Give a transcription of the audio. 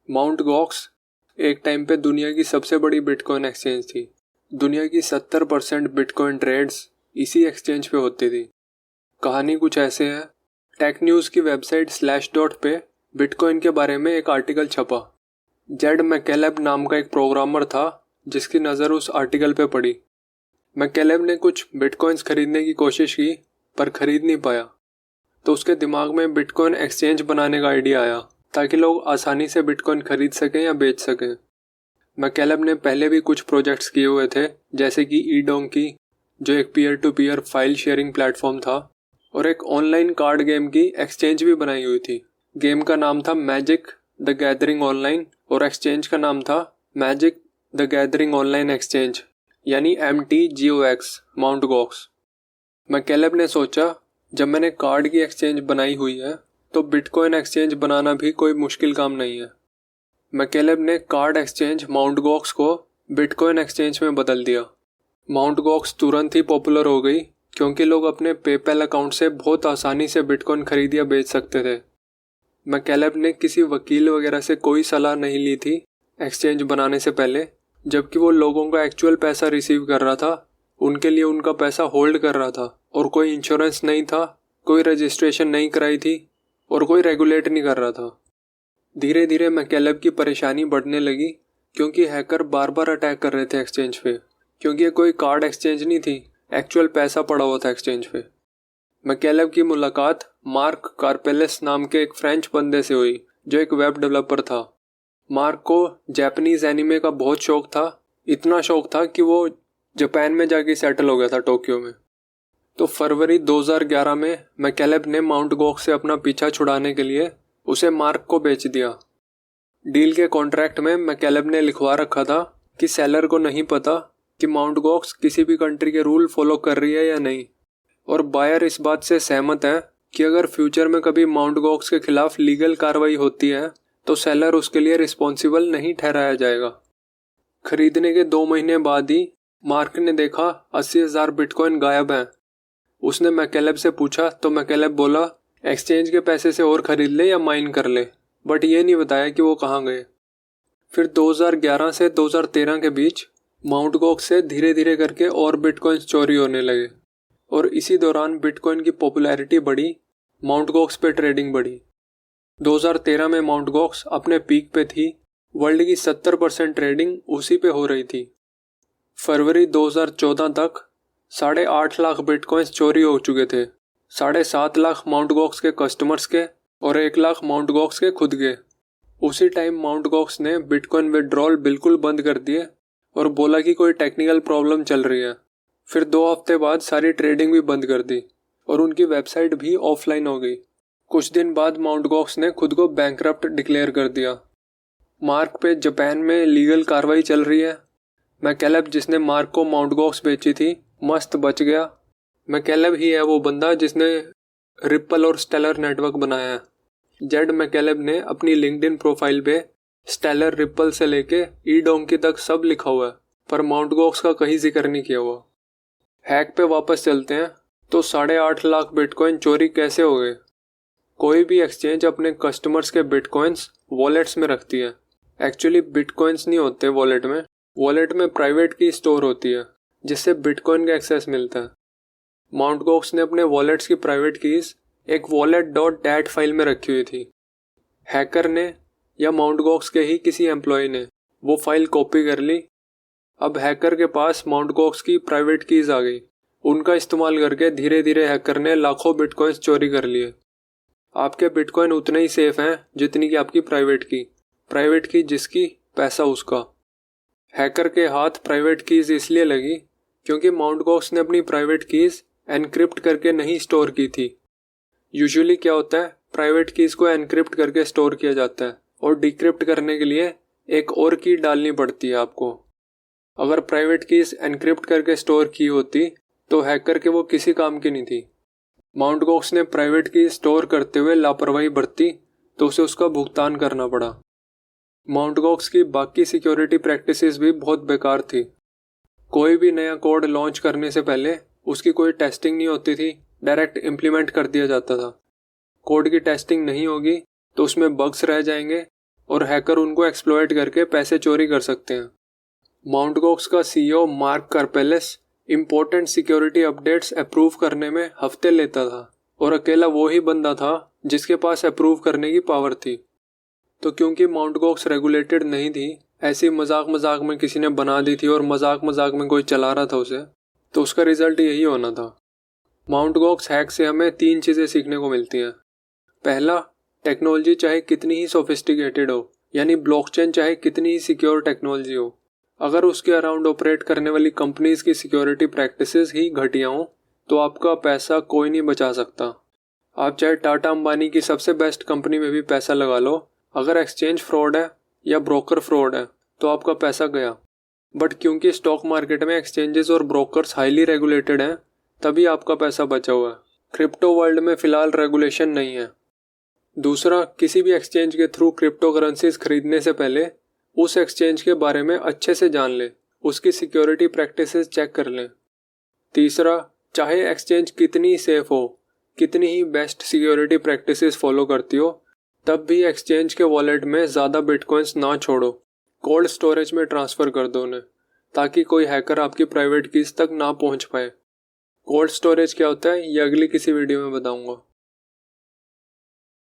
Mount Gox एक time पे दुनिया की सबसे बड़ी बिटकॉइन एक्सचेंज थी। दुनिया की 70% बिटकॉइन ट्रेड्स इसी एक्सचेंज पे होती थी। कहानी कुछ ऐसे है। टेक न्यूज़ की वेबसाइट स्लैशडॉट पे बिटकॉइन के बारे में एक आर्टिकल छपा। जेड मैकेलेब नाम का एक प्रोग्रामर था जिसकी नज़र उस आर्टिकल पे पड़ी। मैकेलेब ने कुछ बिटकॉइंस खरीदने की कोशिश की पर खरीद नहीं पाया, तो उसके दिमाग में बिटकॉइन एक्सचेंज बनाने का आइडिया आया ताकि लोग आसानी से बिटकॉइन खरीद सकें या बेच सकें। मैकेलेब ने पहले भी कुछ प्रोजेक्ट्स किए हुए थे, जैसे कि ईडोंकी जो एक peer to peer file sharing platform था, और एक ऑनलाइन कार्ड गेम की एक्सचेंज भी बनाई हुई थी। गेम का नाम था मैजिक द गैदरिंग ऑनलाइन और एक्सचेंज का नाम था Magic the Gathering online exchange, यानी MTGOX माउंट गॉक्स। मैकेलेब ने सोचा, जब मैंने कार्ड की एक्सचेंज बनाई हुई है तो बिटकॉइन एक्सचेंज बनाना भी कोई मुश्किल काम नहीं है। मैकेलेब ने कार्ड एक्सचेंज माउंट गॉक्स को बिटकॉइन एक्सचेंज में बदल दिया। माउंट गॉक्स तुरंत ही पॉपुलर हो गई क्योंकि लोग अपने पेपैल अकाउंट से बहुत आसानी से बिटकॉइन खरीद या बेच सकते थे। मैकेलेब ने किसी वकील वगैरह से कोई सलाह नहीं ली थी एक्सचेंज बनाने से पहले, जबकि वो लोगों का एक्चुअल पैसा रिसीव कर रहा था, उनके लिए उनका पैसा होल्ड कर रहा था, और कोई इंश्योरेंस नहीं था, कोई रजिस्ट्रेशन नहीं कराई थी और कोई रेगुलेट नहीं कर रहा था। धीरे धीरे मैकेलेब की परेशानी बढ़ने लगी क्योंकि हैकर बार बार अटैक कर रहे थे एक्सचेंज पे, क्योंकि ये कोई कार्ड एक्सचेंज नहीं थी, एक्चुअल पैसा पड़ा हुआ था एक्सचेंज पे। मैकेलेब की मुलाकात मार्क कार्पेलेस नाम के एक फ्रेंच बंदे से हुई जो एक वेब डेवलपर था। मार्क को जापानीज एनिमे का बहुत शौक था, इतना शौक था कि वो जापान में जाके सेटल हो गया था, टोक्यो में। तो फरवरी 2011 में मैकेलेब ने माउंट गॉक्स से अपना पीछा छुड़ाने के लिए उसे मार्क को बेच दिया। डील के कॉन्ट्रैक्ट में मैकेलेब ने लिखवा रखा था कि सेलर को नहीं पता कि माउंट गॉक्स किसी भी कंट्री के रूल फॉलो कर रही है या नहीं, और बायर इस बात से सहमत है कि अगर फ्यूचर में कभी माउंट गॉक्स के खिलाफ लीगल कार्रवाई होती है तो सेलर उसके लिए रिस्पॉन्सिबल नहीं ठहराया जाएगा। खरीदने के 2 महीने बाद ही मार्क ने देखा 80,000 बिटकॉइन गायब हैं। उसने मैकेलेब से पूछा तो मैकेलेब बोला, एक्सचेंज के पैसे से और खरीद ले या माइन कर ले, बट ये नहीं बताया कि वो कहाँ गए। फिर 2011 से 2013 के बीच माउंट गॉक्स से धीरे धीरे करके और बिटकॉइंस चोरी होने लगे, और इसी दौरान बिटकॉइन की पॉपुलैरिटी बढ़ी, माउंट गॉक्स पे ट्रेडिंग बढ़ी। 2013 में माउंट गॉक्स अपने पीक पे थी, वर्ल्ड की 70% ट्रेडिंग उसी पे हो रही थी। फरवरी 2014 तक 8.5 लाख बिटकॉइंस चोरी हो चुके थे। 7.5 लाख माउंट गॉक्स के कस्टमर्स के और 1 लाख माउंट गॉक्स के खुद के। उसी टाइम माउंट गॉक्स ने बिटकॉइन विड्रॉल बिल्कुल बंद कर दिए और बोला कि कोई टेक्निकल प्रॉब्लम चल रही है। फिर 2 हफ्ते बाद सारी ट्रेडिंग भी बंद कर दी और उनकी वेबसाइट भी ऑफलाइन हो गई। कुछ दिन बाद माउंट गॉक्स ने खुद को बैंकरप्ट डिक्लेयर कर दिया। मार्क पे जापान में लीगल कार्रवाई चल रही है। मैकेलेब जिसने मार्क को माउंट गॉक्स बेची थी मस्त बच गया। मैकेलेब ही है वो बंदा जिसने रिप्पल और स्टेलर नेटवर्क बनाया है। जेड मैकेलेब ने अपनी लिंक्डइन प्रोफाइल पे स्टेलर, रिप्पल से लेके ईडोंकी तक सब लिखा हुआ है, पर माउंट गॉक्स का कहीं जिक्र नहीं किया हुआ। हैक पे वापस चलते हैं तो 8.5 लाख बिटकॉइन चोरी कैसे हो गए। कोई भी एक्सचेंज अपने कस्टमर्स के बिटकॉइंस वॉलेट्स में रखती है। एक्चुअली बिटकॉइंस नहीं होते वॉलेट में प्राइवेट की स्टोर होती है जिससे बिटकॉइन का एक्सेस मिलता है। माउंट गॉक्स ने अपने वॉलेट्स की प्राइवेट कीज एक wallet.dat फाइल में रखी हुई थी। हैकर ने या माउंट गॉक्स के ही किसी एम्प्लॉय ने वो फाइल कॉपी कर ली। अब हैकर के पास माउंट गॉक्स की प्राइवेट कीज आ गई। उनका इस्तेमाल करके धीरे धीरे हैकर ने लाखों बिटकॉइंस चोरी कर लिए। आपके बिटकॉइन उतने ही सेफ हैं जितनी कि आपकी प्राइवेट की जिसकी पैसा उसका। हैकर के हाथ प्राइवेट कीज इसलिए लगी क्योंकि माउंट गॉक्स ने अपनी प्राइवेट कीज एनक्रिप्ट करके नहीं स्टोर की थी। यूजुअली क्या होता है, प्राइवेट कीज को एनक्रिप्ट करके स्टोर किया जाता है और डिक्रिप्ट करने के लिए एक और की डालनी पड़ती है आपको। अगर प्राइवेट कीज एनक्रिप्ट करके स्टोर की होती तो हैकर के वो किसी काम की नहीं थी। माउंट गॉक्स ने प्राइवेट की स्टोर करते हुए लापरवाही बरती तो उसे उसका भुगतान करना पड़ा। माउंट गॉक्स की बाकी सिक्योरिटी प्रैक्टिसेस भी बहुत बेकार थी। कोई भी नया कोड लॉन्च करने से पहले उसकी कोई टेस्टिंग नहीं होती थी, डायरेक्ट इम्प्लीमेंट कर दिया जाता था। कोड की टेस्टिंग नहीं होगी तो उसमें बग्स रह जाएंगे और हैकर उनको एक्सप्लॉइट करके पैसे चोरी कर सकते हैं। माउंट गोक्स का CEO Mark Karpeles important security updates approve करने में हफ्ते लेता था और अकेला वो ही बंदा था जिसके पास अप्रूव करने की पावर थी। तो क्योंकि माउंट गोक्स रेगुलेटेड नहीं थी, ऐसी मजाक मजाक में किसी ने बना दी थी और मजाक मजाक में कोई चला रहा था उसे, तो उसका रिजल्ट यही होना था। माउंट गोक्स हैक से हमें 3 चीज़ें सीखने को मिलती हैं। पहला, टेक्नोलॉजी चाहे कितनी ही सोफिस्टिकेटेड हो, यानी ब्लॉकचेन चाहे कितनी ही सिक्योर टेक्नोलॉजी हो, अगर उसके अराउंड ऑपरेट करने वाली कंपनीज की सिक्योरिटी प्रैक्टिसेस ही घटिया हों तो आपका पैसा कोई नहीं बचा सकता। आप चाहे टाटा अंबानी की सबसे बेस्ट कंपनी में भी पैसा लगा लो, अगर एक्सचेंज फ्रॉड है या ब्रोकर फ्रॉड है तो आपका पैसा गया। बट क्योंकि स्टॉक मार्केट में एक्सचेंजेस और ब्रोकर्स हाईली रेगुलेटेड हैं, तभी आपका पैसा बचा हुआ है। क्रिप्टो वर्ल्ड में फ़िलहाल रेगुलेशन नहीं है। दूसरा, किसी भी एक्सचेंज के थ्रू क्रिप्टो करेंसीज खरीदने से पहले उस एक्सचेंज के बारे में अच्छे से जान लें, उसकी सिक्योरिटी प्रैक्टिसेस चेक कर लें। तीसरा, चाहे एक्सचेंज कितनी सेफ हो, कितनी ही बेस्ट सिक्योरिटी प्रैक्टिसेस फॉलो करती हो, तब भी एक्सचेंज के वॉलेट में ज़्यादा बिटकॉइंस ना छोड़ो, कोल्ड स्टोरेज में ट्रांसफ़र कर दो उन्हें, ताकि कोई हैकर आपकी प्राइवेट कीज़ तक ना पहुंच पाए। कोल्ड स्टोरेज क्या होता है ये अगली किसी वीडियो में बताऊंगा।